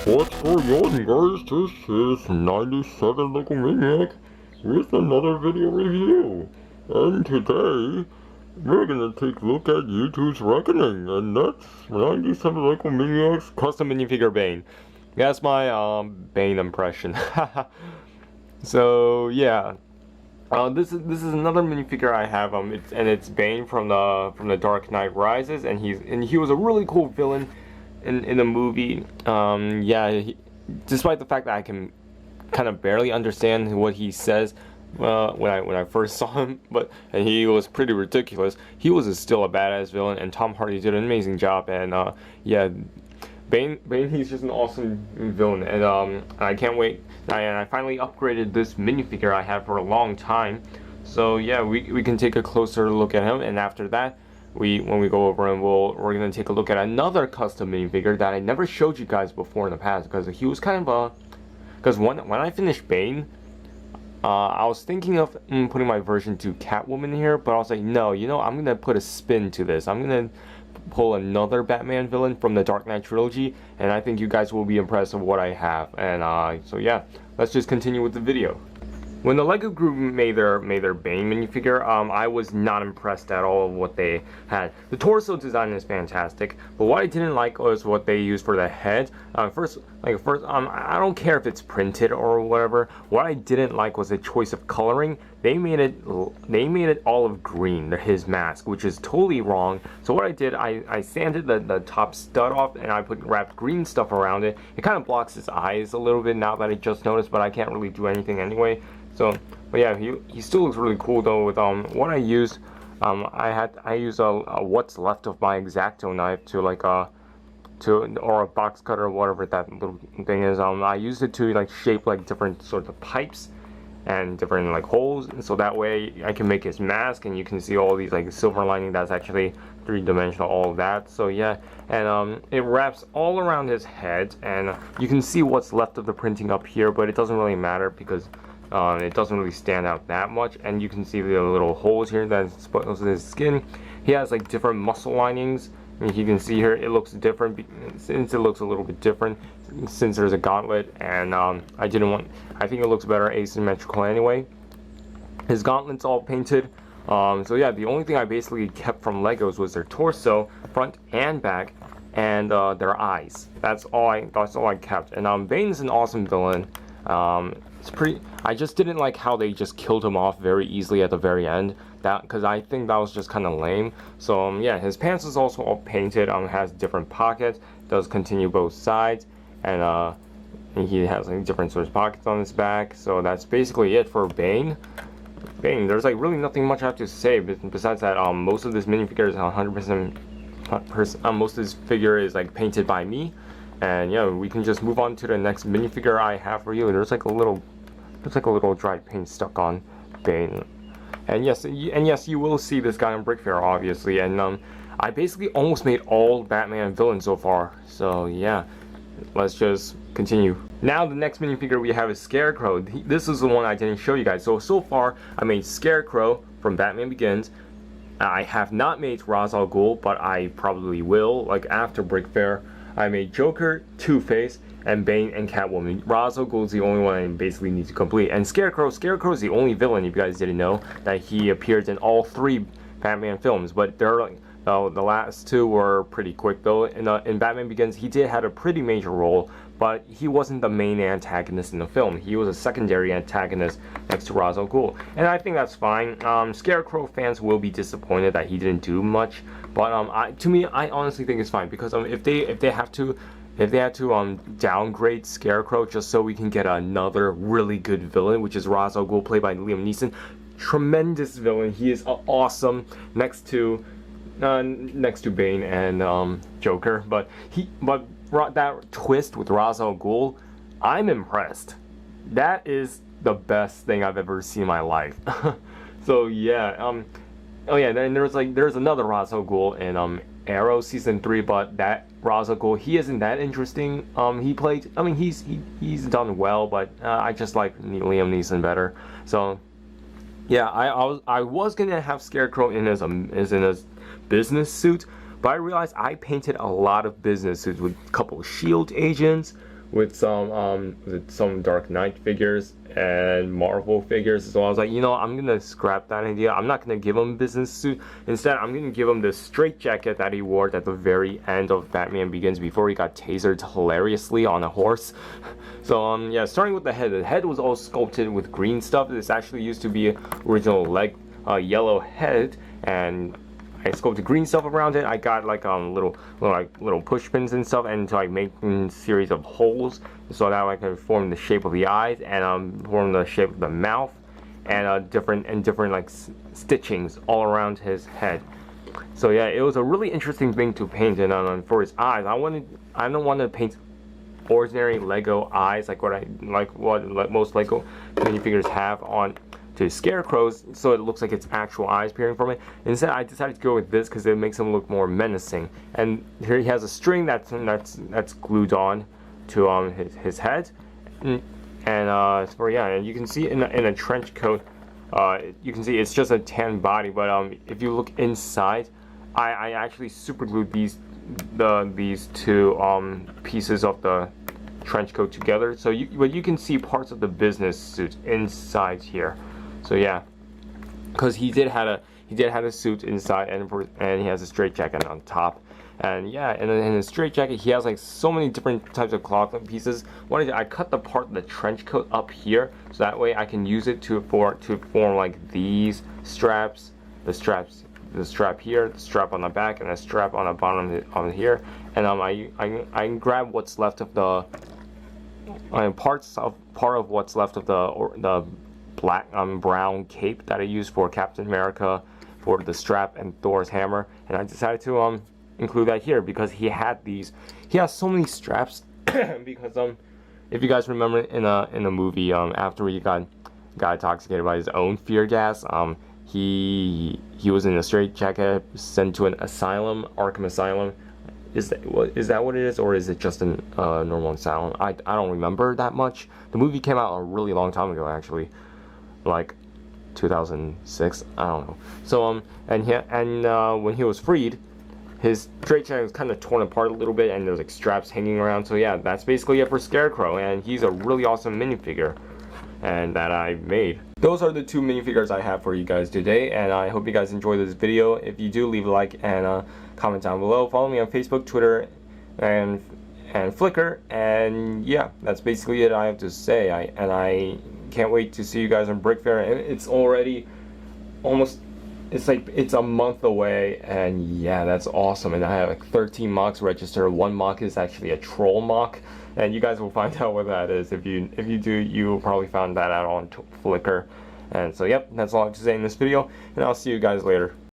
What's going on, guys? This is 97 Local Maniac with another video review. And today, we're gonna take a look at YouTube's reckoning, and that's 97 Local Maniac's custom minifigure Bane. That's my Bane impression. So yeah, this is another minifigure I have. It's Bane from the Dark Knight Rises, and he was a really cool villain in the movie. Despite the fact that I can kind of barely understand what he says when I first saw him, and he was pretty ridiculous. He was still a badass villain, and Tom Hardy did an amazing job. And Bane, he's just an awesome villain, and I can't wait. And I finally upgraded this minifigure I had for a long time. So yeah, we can take a closer look at him, and after that, when we go over and we're gonna take a look at another custom minifigure that I never showed you guys before in the past, because he was kind of because when I finished Bane, I was thinking of putting my version to Catwoman here, but I was like, no, I'm gonna put a spin to this. I'm gonna pull another Batman villain from the Dark Knight trilogy, and I think you guys will be impressed with what I have. And so yeah, let's just continue with the video. When the LEGO Group made their Bane minifigure, I was not impressed at all with what they had. The torso design is fantastic, but what I didn't like was what they used for the head. I don't care if it's printed or whatever. What I didn't like was the choice of coloring. They made it olive green, his mask, which is totally wrong. So what I did, I sanded the top stud off, and I wrapped green stuff around it. It kind of blocks his eyes a little bit now that I just noticed, but I can't really do anything anyway. So, but yeah, he still looks really cool though. With what I used, I used a what's left of my X-Acto knife or a box cutter or whatever that little thing is. I used it to shape different sorts of pipes and different holes, and so that way I can make his mask, and you can see all these silver lining that's actually three-dimensional, all of that. So yeah, and it wraps all around his head, and you can see what's left of the printing up here, but it doesn't really matter because it doesn't really stand out that much. And you can see the little holes here that's exposed to his skin. He has different muscle linings, and you can see here it looks different since it looks a little bit different since there's a gauntlet, and I think it looks better asymmetrical anyway. His gauntlet's all painted. So yeah, the only thing I basically kept from Legos was their torso, front and back, and their eyes. That's all I kept. And Bane's an awesome villain. I just didn't like how they just killed him off very easily at the very end. Because I think that was just kind of lame. So yeah, his pants is also all painted. Has different pockets. Does continue both sides, and he has different sorts of pockets on his back. So that's basically it for Bane. There's really nothing much I have to say. Besides that, most of this minifigure is 100%. Most of this figure is painted by me. And yeah, we can just move on to the next minifigure I have for you. There's a little dried paint stuck on Bane. And yes, you will see this guy on Brick Fair, obviously. And I basically almost made all Batman villains so far. So yeah, let's just continue. Now the next minifigure we have is Scarecrow. This is the one I didn't show you guys. So far I made Scarecrow from Batman Begins. I have not made Ra's al Ghul, but I probably will, after Brick Fair. I made Joker, Two-Face, and Bane and Catwoman. Ra's al Ghul is the only one I basically need to complete. And Scarecrow is the only villain, if you guys didn't know, that he appears in all 3 Batman films. But they're the last 2 were pretty quick though. In Batman Begins, he did have a pretty major role, but he wasn't the main antagonist in the film. He was a secondary antagonist next to Ra's al Ghul, and I think that's fine. Scarecrow fans will be disappointed that he didn't do much, but to me, I honestly think it's fine, because if they had to downgrade Scarecrow just so we can get another really good villain, which is Ra's al Ghul, played by Liam Neeson, tremendous villain. He is awesome next to Bane and Joker, but that twist with Ra's al Ghul, I'm impressed. That is the best thing I've ever seen in my life. So yeah, oh yeah, then there's another Ra's al Ghul in Arrow season 3, but that Ra's al Ghul, he isn't that interesting. He's done well, but I just like Liam Neeson better. So yeah, I was gonna have Scarecrow in as a business suit, but I realized I painted a lot of business suits with a couple of SHIELD agents, with some Dark Knight figures and Marvel figures. So I was like, you know, I'm gonna scrap that idea. I'm not gonna give him a business suit. Instead, I'm gonna give him the straight jacket that he wore at the very end of Batman Begins before he got tasered hilariously on a horse. So yeah, starting with the head. The head was all sculpted with green stuff. This actually used to be original yellow head, and I sculpted green stuff around it. I got like little push pins and stuff, and to like make a series of holes so that I can form the shape of the eyes and form the shape of the mouth, and different like stitchings all around his head. So yeah, it was a really interesting thing to paint, and for his eyes, I don't want to paint ordinary Lego eyes like what most Lego minifigures have on to Scarecrows, so it looks like it's actual eyes peering from it. Instead, I decided to go with this because it makes him look more menacing. And here he has a string that's glued on to his head, and you can see in a trench coat. You can see it's just a tan body, but if you look inside, I actually super glued these two pieces of the trench coat together, so you can see parts of the business suit inside here. So yeah, because he did have a suit inside, and he has a straight jacket on top, and yeah, and in the straight jacket he has like so many different types of cloth pieces. I cut the part of the trench coat up here, so that way I can use it to form like these straps, the strap here, the strap on the back, and a strap on the bottom of here, and I grab what's left of the part of what's left of the black brown cape that I used for Captain America for the strap and Thor's hammer, and I decided to include that here because he has so many straps because if you guys remember in the movie after he got intoxicated by his own fear gas, he was in a straitjacket, sent to an asylum, Arkham Asylum. Is that what it is, or is it just a normal asylum? I don't remember that much. The movie came out a really long time ago, actually, like 2006. I don't know. So when he was freed, his straitjacket was kind of torn apart a little bit, and there's like straps hanging around. So yeah, that's basically it for Scarecrow, and he's a really awesome minifigure, and that I made. Those are the two minifigures I have for you guys today, and I hope you guys enjoyed this video. If you do, leave a like and comment down below. Follow me on Facebook, Twitter, and Flickr, and yeah, that's basically it I have to say. I can't wait to see you guys on Brick Fair. It's already it's a month away, and yeah, that's awesome. And I have like 13 mocks registered. One mock is actually a troll mock, and you guys will find out what that is. If you do, you will probably find that out on Flickr. And so yep, that's all I have to say in this video, and I'll see you guys later.